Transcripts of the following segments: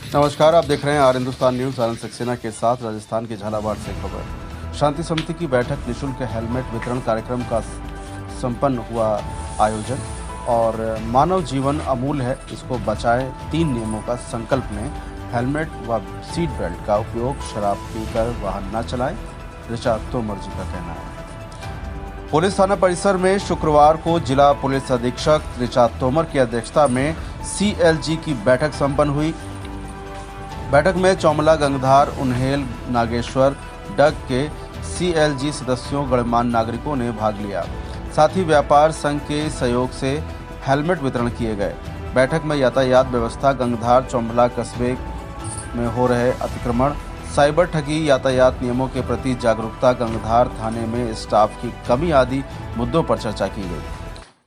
नमस्कार, आप देख रहे हैं आर हिंदुस्तान न्यूज। आनंद सक्सेना के साथ राजस्थान के झालावाड़ से खबर। शांति समिति की बैठक, निःशुल्क हेलमेट वितरण कार्यक्रम का संपन्न हुआ आयोजन। और मानव जीवन अमूल्य है, इसको बचाएं, 3 नियमों का संकल्प लें। हेलमेट व सीट बेल्ट का उपयोग, शराब पीकर वाहन न चलाएं, ऋचा तोमर जी का कहना है। पुलिस थाना परिसर में शुक्रवार को जिला पुलिस अधीक्षक ऋचा तोमर की अध्यक्षता में CLG की बैठक संपन्न हुई। बैठक में चौमला, गंगधार, उन्हेल, नागेश्वर, डग के CLG सदस्यों, गणमान्य नागरिकों ने भाग लिया। साथ ही व्यापार संघ के सहयोग से हेलमेट वितरण किए गए। बैठक में यातायात व्यवस्था, गंगधार चौमला कस्बे में हो रहे अतिक्रमण, साइबर ठगी, यातायात नियमों के प्रति जागरूकता, गंगधार थाने में स्टाफ की कमी आदि मुद्दों पर चर्चा की गई।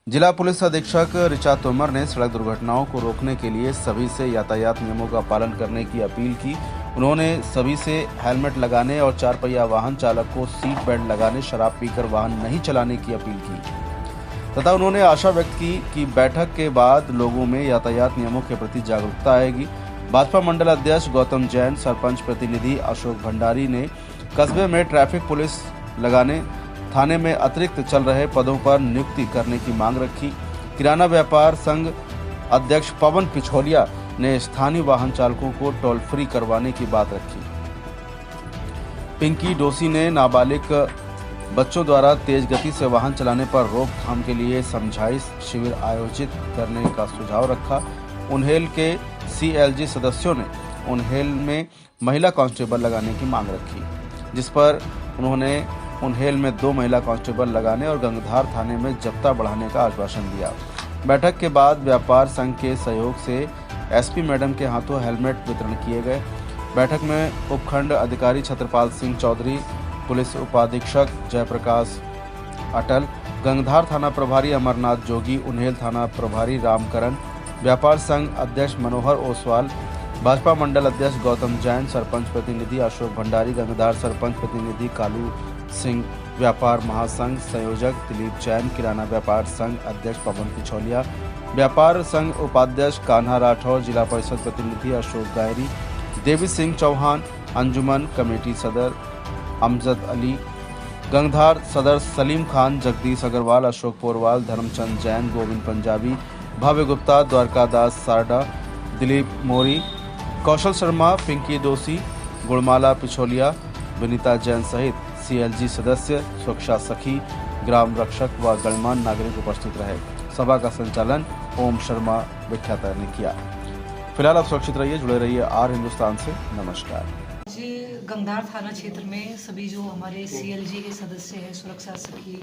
जिला पुलिस अधीक्षक ऋचा तोमर ने सड़क दुर्घटनाओं को रोकने के लिए सभी से यातायात नियमों का पालन करने की अपील की। उन्होंने सभी से हेलमेट लगाने और 4 पहिया वाहन चालक को सीट बेल्ट लगाने, शराब पीकर वाहन नहीं चलाने की अपील की तथा उन्होंने आशा व्यक्त की कि बैठक के बाद लोगों में यातायात नियमों के प्रति जागरूकता आएगी। भाजपा मंडल अध्यक्ष गौतम जैन, सरपंच प्रतिनिधि अशोक भंडारी ने कस्बे में ट्रैफिक पुलिस लगाने, थाने में अतिरिक्त चल रहे पदों पर नियुक्ति करने की मांग रखी। किराना व्यापार संघ अध्यक्ष पवन पिछोलिया ने स्थानीय वाहन चालकों को टोल फ्री करवाने की बात रखी। पिंकी डोसी ने नाबालिग बच्चों द्वारा तेज गति से वाहन चलाने पर रोकथाम के लिए समझाइश शिविर आयोजित करने का सुझाव रखा। उन्हेल के CLG सदस्यों ने उन्हेल में महिला कांस्टेबल लगाने की मांग रखी, जिस पर उन्होंने उन्हेल में 2 महिला कांस्टेबल लगाने और गंगधार थाने में जब्ता बढ़ाने का आश्वासन दिया। बैठक के बाद व्यापार संघ के सहयोग से SP मैडम के हाथों हेलमेट वितरण किए गए। बैठक में उपखंड अधिकारी छत्रपाल सिंह चौधरी, पुलिस उपाधीक्षक जयप्रकाश अटल, गंगधार थाना प्रभारी अमरनाथ जोगी, उन्हेल थाना प्रभारी रामकरण, व्यापार संघ अध्यक्ष मनोहर ओसवाल, भाजपा मंडल अध्यक्ष गौतम जैन, सरपंच प्रतिनिधि अशोक भंडारी, गंगधार सरपंच प्रतिनिधि कालू सिंह, व्यापार महासंघ संयोजक दिलीप जैन, किराना व्यापार संघ अध्यक्ष पवन पिछोलिया, व्यापार संघ उपाध्यक्ष कान्हा राठौर, जिला परिषद प्रतिनिधि अशोक गायरी, देवी सिंह चौहान, अंजुमन कमेटी सदर अमजद अली, गंगधार सदर सलीम खान, जगदीश अग्रवाल, अशोक पोरवाल, धर्मचंद जैन, गोविंद पंजाबी, भव्य गुप्ता, द्वारकादास सारडा, दिलीप मोरी, कौशल शर्मा, पिंकी डोसी, गुड़माला पिछोलिया, विनीता जैन सहित CLG सदस्य, सुरक्षा सखी, ग्राम रक्षक व गणमान्य नागरिक उपस्थित रहे। सभा का संचालन ओम शर्मा विख्याता ने किया। फिलहाल आप सुरक्षित रहिए, जुड़े रहिए आर हिंदुस्तान से। नमस्कार। जी, गंगधार थाना क्षेत्र में सभी जो हमारे CLG के सदस्य हैं, सुरक्षा सखी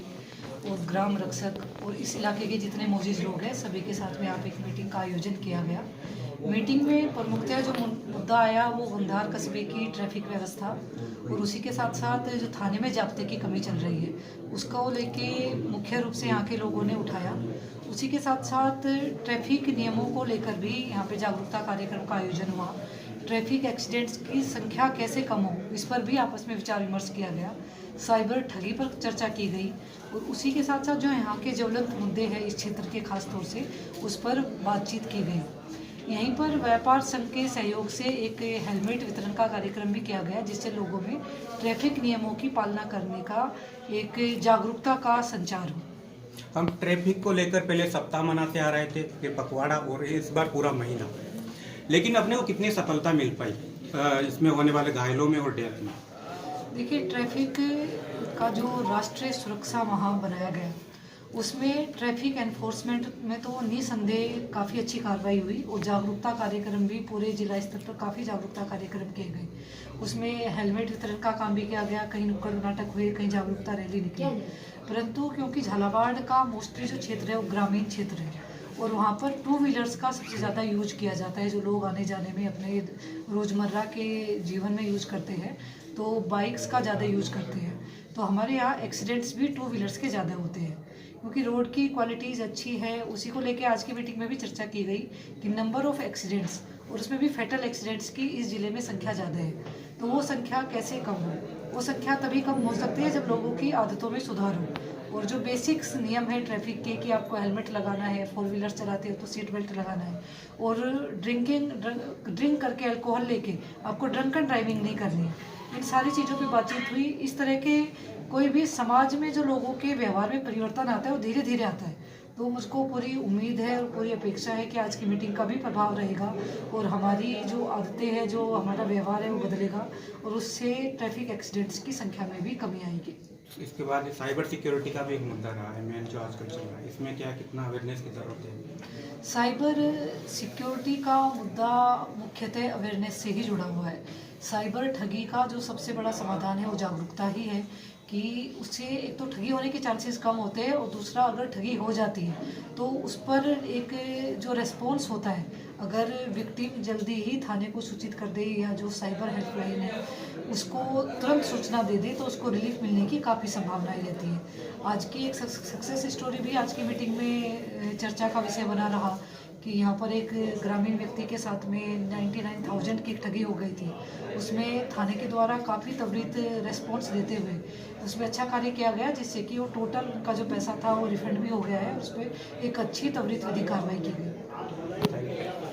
और ग्राम रक्षक और इस इलाके के जितने मौजूद लोग हैं, सभी के साथ में आप एक मीटिंग का आयोजन किया गया। मीटिंग में प्रमुखतः जो मुद्दा आया वो गंगधार कस्बे की ट्रैफिक व्यवस्था और उसी के साथ साथ जो थाने में जाब्ते की कमी चल रही है उसको लेके मुख्य रूप से यहाँ के लोगों ने उठाया। उसी के साथ साथ ट्रैफिक नियमों को लेकर भी यहाँ पे जागरूकता कार्यक्रम का आयोजन हुआ। ट्रैफिक एक्सीडेंट्स की संख्या कैसे कम हो, इस पर भी आपस में विचार विमर्श किया गया। साइबर ठगी पर चर्चा की गई और उसी के साथ साथ जो यहाँ के ज्वलंत मुद्दे हैं इस क्षेत्र के खास तौर से, उस पर बातचीत की गई। यहीं पर व्यापार संघ के सहयोग से एक हेलमेट वितरण का कार्यक्रम भी किया गया, जिससे लोगों में ट्रैफिक नियमों की पालना करने का एक जागरूकता का संचार हो। हम ट्रैफिक को लेकर पहले सप्ताह मनाते आ रहे थे, फिर पखवाड़ा और इस बार पूरा महीना, लेकिन अपने को कितनी सफलता मिल पाई इसमें होने वाले घायलों में और डेथ में? देखिए, ट्रैफिक का जो राष्ट्रीय सुरक्षा माह बनाया गया उसमें ट्रैफिक एनफोर्समेंट में तो निसंदेह काफ़ी अच्छी कार्रवाई हुई और जागरूकता कार्यक्रम भी पूरे जिला स्तर पर काफ़ी जागरूकता कार्यक्रम किए गए। उसमें हेलमेट वितरण का काम भी किया गया, कहीं नुक्कड़ नाटक हुए, कहीं जागरूकता रैली निकली। परंतु क्योंकि झालावाड़ का मोस्टली जो क्षेत्र है वो ग्रामीण क्षेत्र है और वहाँ पर 2 व्हीलर्स का सबसे ज़्यादा यूज किया जाता है, जो लोग आने जाने में अपने रोज़मर्रा के जीवन में यूज करते हैं, तो बाइक्स का ज़्यादा यूज करते हैं। तो हमारे यहाँ एक्सीडेंट्स भी 2 व्हीलर्स के ज़्यादा होते हैं क्योंकि रोड की क्वालिटीज़ अच्छी है। उसी को लेके आज की मीटिंग में भी चर्चा की गई कि नंबर ऑफ एक्सीडेंट्स और उसमें भी फैटल एक्सीडेंट्स की इस जिले में संख्या ज़्यादा है, तो वो संख्या कैसे कम हो। वो संख्या तभी कम हो सकती है जब लोगों की आदतों में सुधार हो। और जो बेसिक्स नियम है ट्रैफिक के कि आपको हेलमेट लगाना है, फोर व्हीलर चलाते हो तो सीट बेल्ट लगाना है, और ड्रिंक करके अल्कोहल लेके आपको ड्रंक एंड ड्राइविंग नहीं करनी है। इन सारी चीज़ों पे बातचीत हुई। इस तरह के कोई भी समाज में जो लोगों के व्यवहार में परिवर्तन आता है वो धीरे धीरे आता है। तो मुझको पूरी उम्मीद है और पूरी अपेक्षा है कि आज की मीटिंग का भी प्रभाव रहेगा और हमारी जो आदतें हैं, जो हमारा व्यवहार है वो बदलेगा और उससे ट्रैफिक एक्सीडेंट्स की संख्या में भी कमी आएगी। इसके बाद साइबर सिक्योरिटी का भी एक मुद्दा रहा है मेन जो आजकल चल रहा है, इसमें क्या कितना अवेयरनेस की ज़रूरत है? साइबर सिक्योरिटी का मुद्दा मुख्यतः अवेयरनेस से ही जुड़ा हुआ है। साइबर ठगी का जो सबसे बड़ा समाधान है वो जागरूकता ही है कि उससे एक तो ठगी होने के चांसेस कम होते हैं और दूसरा अगर ठगी हो जाती है तो उस पर एक जो रेस्पॉन्स होता है, अगर विक्टिम जल्दी ही थाने को सूचित कर दे या जो साइबर हेल्पलाइन है उसको तुरंत सूचना दे दे तो उसको रिलीफ मिलने की काफ़ी संभावनाएं रहती है। आज की एक सक्सेस स्टोरी भी आज की मीटिंग में चर्चा का विषय बना रहा कि यहाँ पर एक ग्रामीण व्यक्ति के साथ में 99,000 की ठगी हो गई थी। उसमें थाने के द्वारा काफ़ी त्वरित रेस्पॉन्स देते हुए उसमें अच्छा कार्य किया गया, जिससे कि वो टोटल उनका जो पैसा था वो रिफंड भी हो गया है। उस पर एक अच्छी त्वरित विधि कार्रवाई की गई।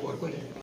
और कोई